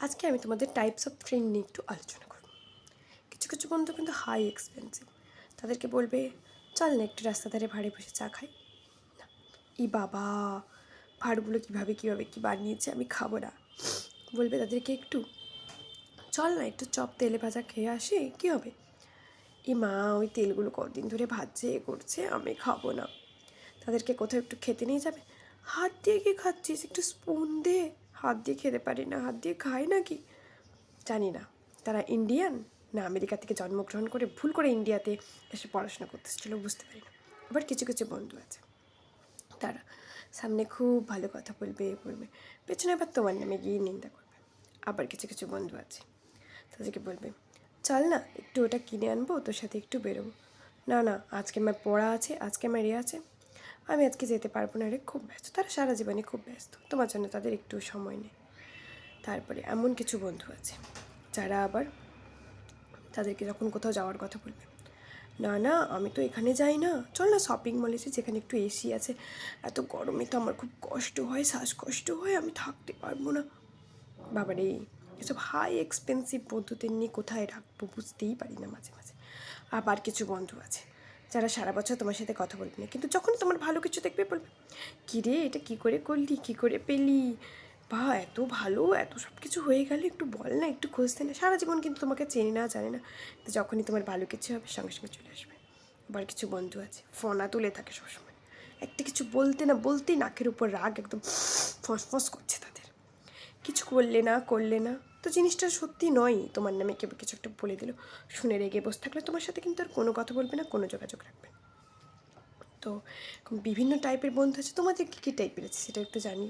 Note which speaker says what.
Speaker 1: আজকে আমি তোমাদের টাইপস অফ ফ্রেন্ড নিয়ে একটু আলোচনা করব। কিছু কিছু বন্ধু কিন্তু হাই এক্সপেন্সিভ, তাদেরকে বলবে চল না একটু রাস্তা ধারে ভাড়ে বসে চা খাই। না, ই বাবা, ভাড়গুলো কীভাবে কী বানিয়েছে, আমি খাবো না। বলবে তাদেরকে একটু চল না একটু চপ তেলে ভাজা খেয়ে আসি, কী হবে। ই মা, ওই তেলগুলো কদিন ধরে ভাজছে করছে, আমি খাবো না। তাদেরকে কোথাও একটু খেতে নিয়ে যাবে, হাত দিয়ে কি খাচ্ছিস, একটু স্পুন দে। হাত দিয়ে খেতে পারি না, হাত দিয়ে খায় নাকি জানি না। তারা ইন্ডিয়ান না আমেরিকা থেকে জন্মগ্রহণ করে ভুল করে ইন্ডিয়াতে এসে পড়াশোনা করতে এসেছিল, বুঝতে পারি না। আবার কিছু কিছু বন্ধু আছে, তারা সামনে খুব ভালো কথা বলবে পেছনে আবার তোমার নামে গিয়ে নিন্দা করবে। আবার কিছু কিছু বন্ধু আছে, তাদেরকে বলবে চল না একটু ওটা কিনে আনবো, তোর সাথে একটু বেরোবো। না না, আজকে আমার পড়া আছে, আজকে আমার আছে, আমি আজকে যেতে পারবো না রে, খুব ব্যস্ত। তারা সারা জীবনে খুব ব্যস্ত, তোমার জন্য তাদের একটু সময় নেই। তারপরে এমন কিছু বন্ধু আছে যারা আবার তাদেরকে যখন কোথাও যাওয়ার কথা বলবে, না না আমি তো এখানে যাই না, চল না শপিং মলে এসে, যেখানে একটু এসি আছে, এত গরমে তো আমার খুব কষ্ট হয়, শ্বাসকষ্ট হয়, আমি থাকতে পারবো না। বাবারে, এসব হাই এক্সপেন্সিভ বন্ধুদের নিয়ে কোথায় রাখবো বুঝতেই পারি না মাঝে মাঝে। আবার কিছু বন্ধু আছে যারা সারা বছর তোমার সাথে কথা বলবে না, কিন্তু যখন তোমার ভালো কিছু দেখবে বলবে কী রে এটা কী করে করলি, কী করে পেলি, বা এত ভালো, এত সব কিছু হয়ে গেলে একটু বল না, একটু খুঁজতে না। সারা জীবন কিন্তু তোমাকে চেনে না জানে না, তো যখনই তোমার ভালো কিছু হবে সঙ্গে সঙ্গে চলে আসবে। আবার কিছু বন্ধু আছে ফোনা তুলে থাকে সবসময়, একটা কিছু বলতে না বলতেই নাকের উপর রাগ একদম ফসফস করছে তাদের। কিছু করলে না তো জিনিসটা সত্যি নয়, তোমার নামে কেউ কিছু একটা বলে দিল, শুনে রেগে বসে থাকলে তোমার সাথে কিন্তু আর কোনো কথা বলবে না, কোনো যোগাযোগ রাখবে না। তো বিভিন্ন টাইপের বন্ধু আছে, তোমাদের কী কী টাইপের আছে সেটা একটু জানি।